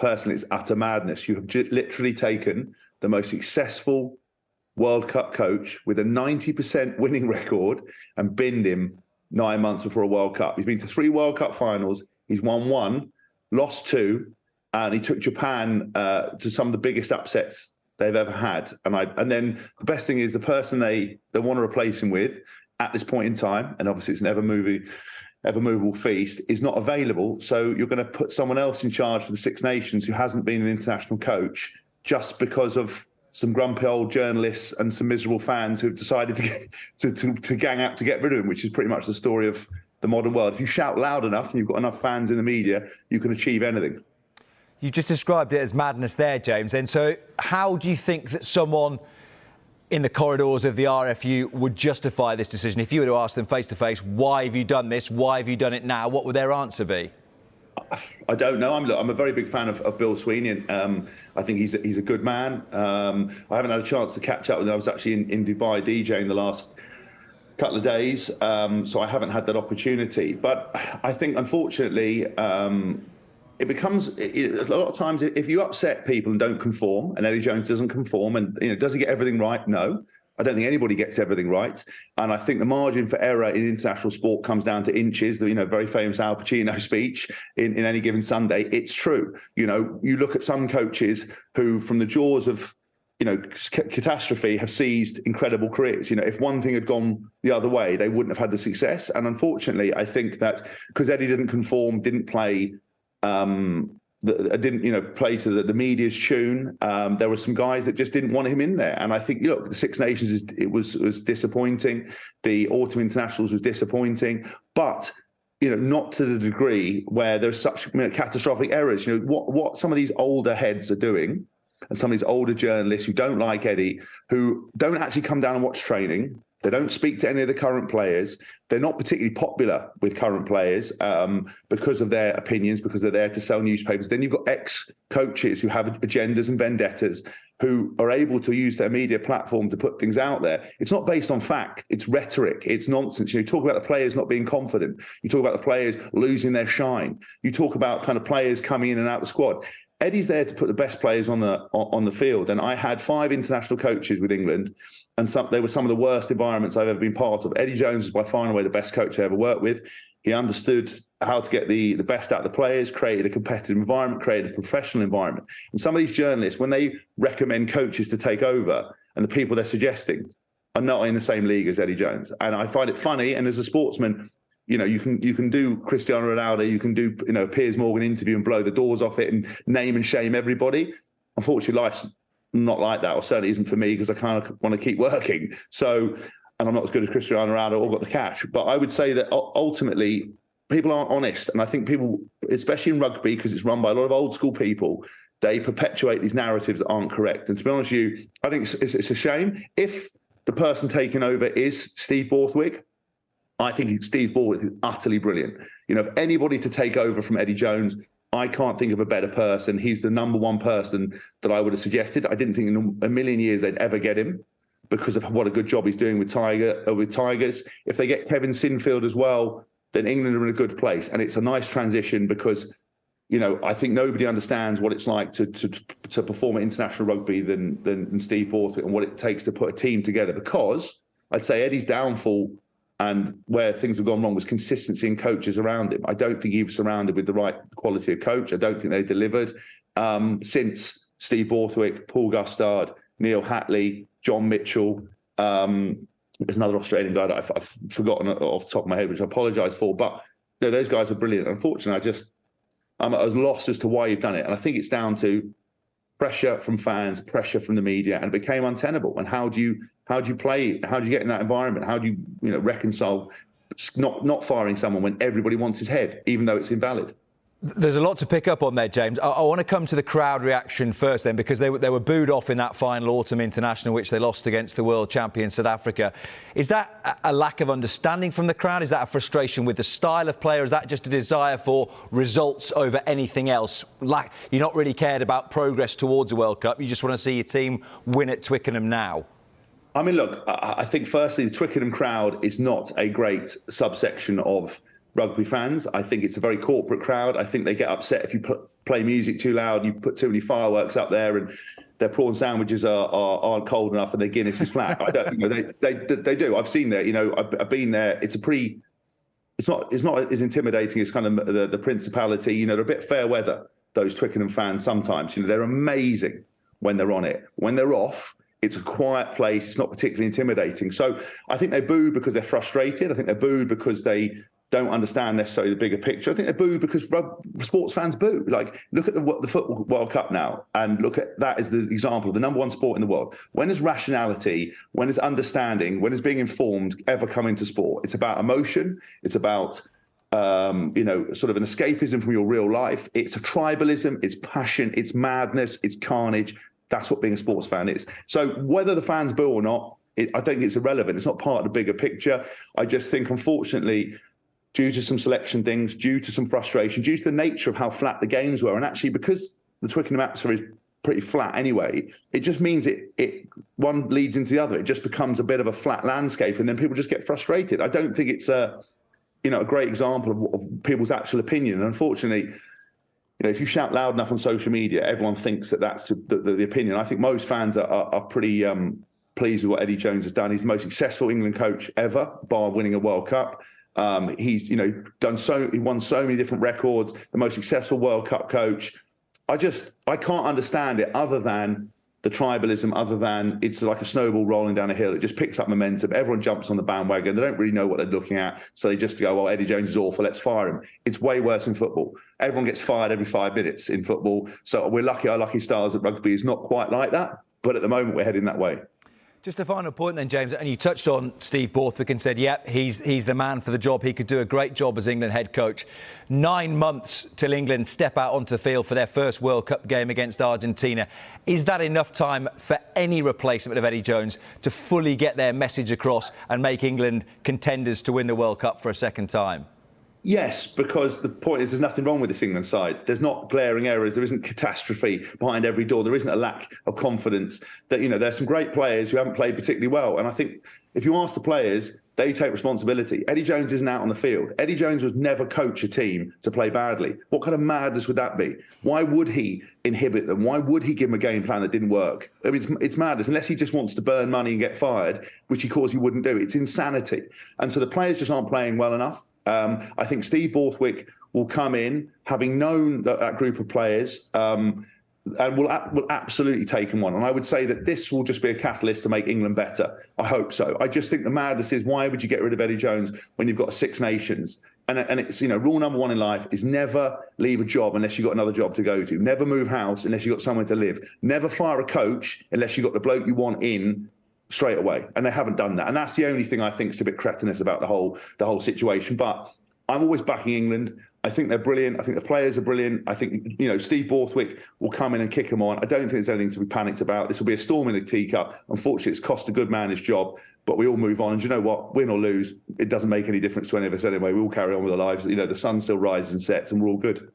personally, it's utter madness. You have literally taken the most successful World Cup coach with a 90% winning record and binned him 9 months before a World Cup. He's been to 3 World Cup finals. He's won 1, lost 2, and he took Japan to some of the biggest upsets they've ever had. And then the best thing is the person they want to replace him with at this point in time, and obviously it's an ever-movable feast, is not available. So you're going to put someone else in charge for the Six Nations who hasn't been an international coach just because of some grumpy old journalists and some miserable fans who've decided to gang up to get rid of him, which is pretty much the story of the modern world. If you shout loud enough and you've got enough fans in the media, you can achieve anything. You just described it as madness there, James. And so how do you think that someone in the corridors of the RFU would justify this decision? If you were to ask them face to face, why have you done this? Why have you done it now? What would their answer be? I don't know. I'm a very big fan of Bill Sweeney. And, I think he's a good man. I haven't had a chance to catch up with him. I was actually in Dubai DJing the last couple of days, so I haven't had that opportunity. But I think, unfortunately, it becomes a lot of times if you upset people and don't conform, and Eddie Jones doesn't conform, and does he get everything right? No. I don't think anybody gets everything right. And I think the margin for error in international sport comes down to inches. The very famous Al Pacino speech in Any Given Sunday. It's true. You look at some coaches who, from the jaws of catastrophe, have seized incredible careers. If one thing had gone the other way, they wouldn't have had the success. And unfortunately, I think that because Eddie didn't conform, didn't play play to the media's tune. There were some guys that just didn't want him in there. And I think, look, the Six Nations, was disappointing. The Autumn Internationals was disappointing. But, not to the degree where there's such catastrophic errors. What some of these older heads are doing, and some of these older journalists who don't like Eddie, who don't actually come down and watch training. They don't speak to any of the current players. They're not particularly popular with current players because of their opinions, because they're there to sell newspapers. Then you've got ex-coaches who have agendas and vendettas who are able to use their media platform to put things out there. It's not based on fact. It's rhetoric. It's nonsense. You talk about the players not being confident. You talk about the players losing their shine. You talk about kind of players coming in and out of the squad. Eddie's there to put the best players on the field. And I had 5 international coaches with England, and they were some of the worst environments I've ever been part of. Eddie Jones is by far and away the best coach I ever worked with. He understood how to get the best out of the players, created a competitive environment, created a professional environment. And some of these journalists, when they recommend coaches to take over, and the people they're suggesting are not in the same league as Eddie Jones. And I find it funny. And as a sportsman, you can do Cristiano Ronaldo, you can do a Piers Morgan interview and blow the doors off it and name and shame everybody. Unfortunately, life's not like that, or certainly isn't for me, because I kind of want to keep working. So, and I'm not as good as Cristiano Ronaldo or got the cash. But I would say that ultimately people aren't honest, and I think people, especially in rugby, because it's run by a lot of old school people, they perpetuate these narratives that aren't correct. And to be honest with you, I think it's a shame. If the person taking over is Steve Borthwick, I think Steve Borthwick is utterly brilliant. If anybody to take over from Eddie Jones, I can't think of a better person. He's the number one person that I would have suggested. I didn't think in a million years they'd ever get him because of what a good job he's doing with Tigers. If they get Kevin Sinfield as well, then England are in a good place. And it's a nice transition because, I think nobody understands what it's like to perform at international rugby than Steve Borthwick, and what it takes to put a team together. Because I'd say Eddie's downfall and where things have gone wrong was consistency in coaches around him. I don't think he was surrounded with the right quality of coach. I don't think they delivered. Since Steve Borthwick, Paul Gustard, Neil Hatley, John Mitchell, there's another Australian guy that I've forgotten off the top of my head, which I apologise for. But those guys are brilliant. Unfortunately, I'm at a loss as to why you've done it. And I think it's down to pressure from fans, pressure from the media, and it became untenable. And how do you play? How do you get in that environment? How do you reconcile not firing someone when everybody wants his head, even though it's invalid? There's a lot to pick up on there, James. I want to come to the crowd reaction first then, because they were booed off in that final Autumn International, which they lost against the world champion South Africa. Is that a lack of understanding from the crowd? Is that a frustration with the style of play? Or is that just a desire for results over anything else? Like, you're not really cared about progress towards a World Cup. You just want to see your team win at Twickenham now. I mean, look, I think firstly, the Twickenham crowd is not a great subsection of rugby fans. I think it's a very corporate crowd. I think they get upset if you put play music too loud, you put too many fireworks up there, and their prawn sandwiches aren't cold enough, and their Guinness is flat. I don't, they do. I've seen that. I've been there. It's not as intimidating as kind of the Principality. They're a bit fair weather, those Twickenham fans sometimes. They're amazing when they're on it. When they're off, it's a quiet place. It's not particularly intimidating. So I think they boo because they're frustrated. I think they're booed because they don't understand necessarily the bigger picture. I think they're booed because sports fans boo. Like, look at the Football World Cup now, and look at that as the example of the number one sport in the world. When does rationality, when does understanding, when does being informed ever come into sport? It's about emotion. It's about sort of an escapism from your real life. It's a tribalism. It's passion. It's madness. It's carnage. That's what being a sports fan is. So whether the fans boo or not, I think it's irrelevant. It's not part of the bigger picture. I just think, unfortunately, due to some selection things, due to some frustration, due to the nature of how flat the games were, and actually because the Twickenham atmosphere is pretty flat anyway, it just means it one leads into the other. It just becomes a bit of a flat landscape, and then people just get frustrated. I don't think it's a great example of people's actual opinion. And unfortunately, if you shout loud enough on social media, everyone thinks that that's the opinion. I think most fans are pretty pleased with what Eddie Jones has done. He's the most successful England coach ever, bar winning a World Cup. He's he won so many different records, the most successful World Cup coach. I can't understand it other than the tribalism, other than it's like a snowball rolling down a hill. It just picks up momentum. Everyone jumps on the bandwagon. They don't really know what they're looking at. So they just go, well, Eddie Jones is awful, let's fire him. It's way worse in football. Everyone gets fired every 5 minutes in football. So we're lucky our lucky stars at rugby is not quite like that. But at the moment, we're heading that way. Just a final point then, James, and you touched on Steve Borthwick and said, he's the man for the job. He could do a great job as England head coach. 9 months till England step out onto the field for their first World Cup game against Argentina. Is that enough time for any replacement of Eddie Jones to fully get their message across and make England contenders to win the World Cup for a second time? Yes, because the point is there's nothing wrong with this England side. There's not glaring errors. There isn't catastrophe behind every door. There isn't a lack of confidence. That there's some great players who haven't played particularly well. And I think if you ask the players, they take responsibility. Eddie Jones isn't out on the field. Eddie Jones would never coach a team to play badly. What kind of madness would that be? Why would he inhibit them? Why would he give them a game plan that didn't work? I mean, it's madness, unless he just wants to burn money and get fired, which of course he wouldn't do. It's insanity. And so the players just aren't playing well enough. I think Steve Borthwick will come in, having known that group of players, and will absolutely take them on. And I would say that this will just be a catalyst to make England better. I hope so. I just think the madness is, why would you get rid of Eddie Jones when you've got Six Nations? And it's, rule number one in life is never leave a job unless you've got another job to go to. Never move house unless you've got somewhere to live. Never fire a coach unless you've got the bloke you want in straight away, and they haven't done that, and that's the only thing I think is a bit cretinous about the whole situation. But I'm always backing England. I think they're brilliant. I think the players are brilliant. I think Steve Borthwick will come in and kick them on. I don't think there's anything to be panicked about. This will be a storm in a teacup. Unfortunately, it's cost a good man his job, but we all move on. And you know what? Win or lose, it doesn't make any difference to any of us anyway. We all carry on with our lives. The sun still rises and sets, and we're all good.